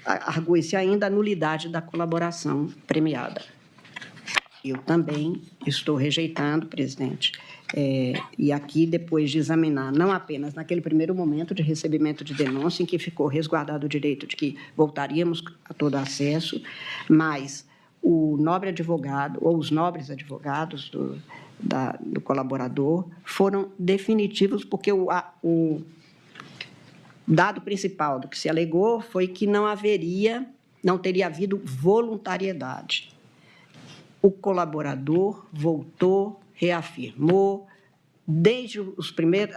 argue-se ainda a nulidade da colaboração premiada. Eu também estou rejeitando, presidente, e aqui, depois de examinar, não apenas naquele primeiro momento de recebimento de denúncia, em que ficou resguardado o direito de que voltaríamos a todo acesso, mas o nobre advogado, ou os nobres advogados do colaborador, foram definitivos, porque o dado principal do que se alegou foi que não teria havido voluntariedade. O colaborador voltou, reafirmou, desde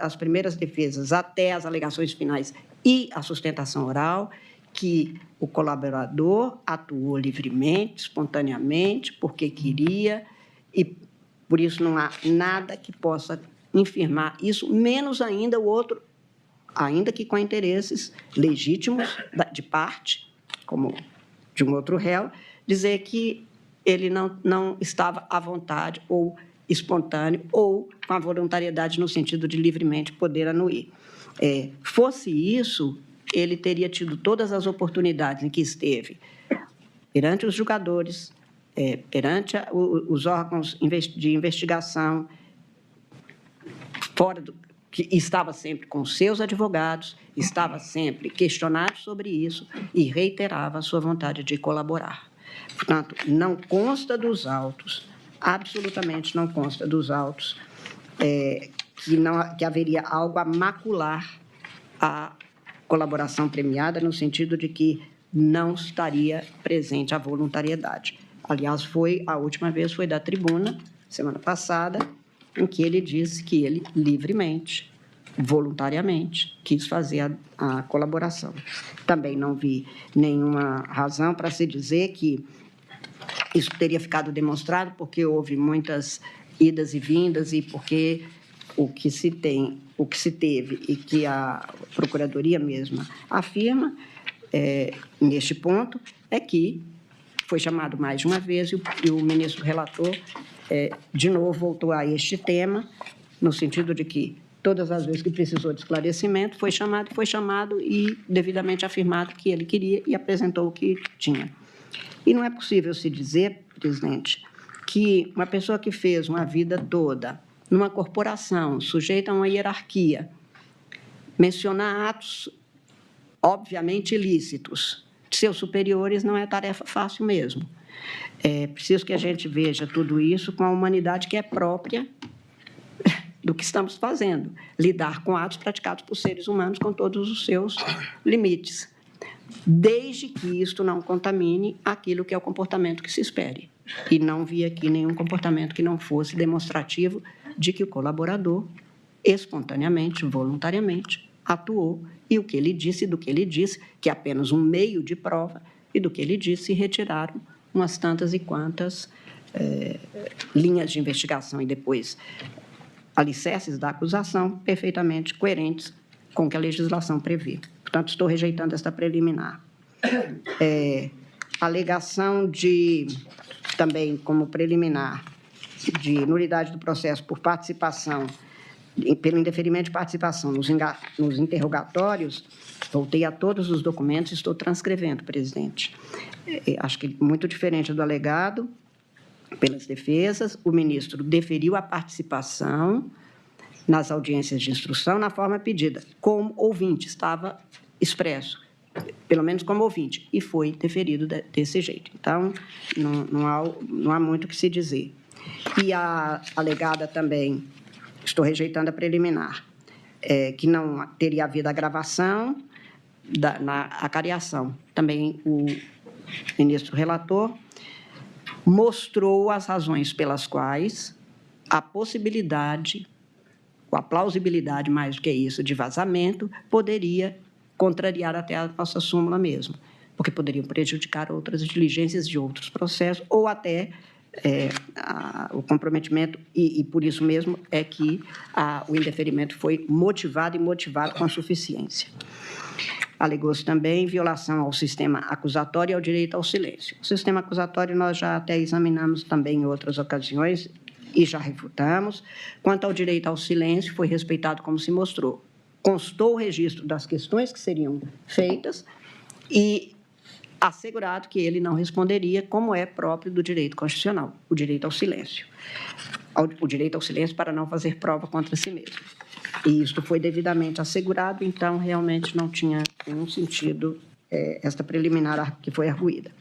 as primeiras defesas até as alegações finais e a sustentação oral, que o colaborador atuou livremente, espontaneamente, porque queria, e por isso não há nada que possa infirmar isso, menos ainda o outro, ainda que com interesses legítimos de parte, como de um outro réu, dizer que ele não estava à vontade ou espontâneo ou com a voluntariedade no sentido de livremente poder anuir. Fosse isso, ele teria tido todas as oportunidades em que esteve perante os julgadores, perante os órgãos de investigação, que estava sempre com seus advogados, estava sempre questionado sobre isso e reiterava a sua vontade de colaborar. Portanto, não consta dos autos, absolutamente não consta dos autos, que haveria algo a macular a colaboração premiada, no sentido de que não estaria presente a voluntariedade. Aliás, a última vez foi da tribuna, semana passada, em que ele disse que ele livremente, voluntariamente, quis fazer a colaboração. Também não vi nenhuma razão para se dizer que isso teria ficado demonstrado, porque houve muitas idas e vindas e porque o que se teve e que a Procuradoria mesma afirma, neste ponto, é que foi chamado mais de uma vez e o ministro relator, de novo, voltou a este tema, no sentido de que todas as vezes que precisou de esclarecimento, foi chamado e devidamente afirmado que ele queria e apresentou o que tinha. E não é possível se dizer, presidente, que uma pessoa que fez uma vida toda numa corporação sujeita a uma hierarquia, mencionar atos obviamente ilícitos de seus superiores não é tarefa fácil mesmo. É preciso que a gente veja tudo isso com a humanidade que é própria do que estamos fazendo, lidar com atos praticados por seres humanos com todos os seus limites, desde que isto não contamine aquilo que é o comportamento que se espere. E não vi aqui nenhum comportamento que não fosse demonstrativo de que o colaborador, espontaneamente, voluntariamente, atuou, e o que ele disse, do que ele disse, que é apenas um meio de prova, e do que ele disse, retiraram umas tantas e quantas linhas de investigação e depois alicerces da acusação perfeitamente coerentes com o que a legislação prevê. Portanto, estou rejeitando esta preliminar. Alegação também como preliminar, de nulidade do processo por participação, pelo indeferimento de participação nos interrogatórios, voltei a todos os documentos, estou transcrevendo, presidente. Acho que muito diferente do alegado, pelas defesas, o ministro deferiu a participação nas audiências de instrução na forma pedida, como ouvinte, estava expresso, pelo menos como ouvinte, e foi deferido desse jeito. Então, não há muito o que se dizer. E a alegada também, estou rejeitando a preliminar, que não teria havido agravação na acariação. Também o ministro relator mostrou as razões pelas quais a possibilidade, ou a plausibilidade, mais do que isso, de vazamento, poderia contrariar até a nossa súmula mesmo, porque poderiam prejudicar outras diligências de outros processos, ou até o comprometimento, e por isso mesmo é que o indeferimento foi motivado com suficiência. Alegou-se também violação ao sistema acusatório e ao direito ao silêncio. O sistema acusatório nós já até examinamos também em outras ocasiões e já refutamos. Quanto ao direito ao silêncio, foi respeitado como se mostrou. Constou o registro das questões que seriam feitas e assegurado que ele não responderia, como é próprio do direito constitucional, o direito ao silêncio. O direito ao silêncio para não fazer prova contra si mesmo. E isto foi devidamente assegurado, então realmente não tinha nenhum sentido esta preliminar que foi arguída.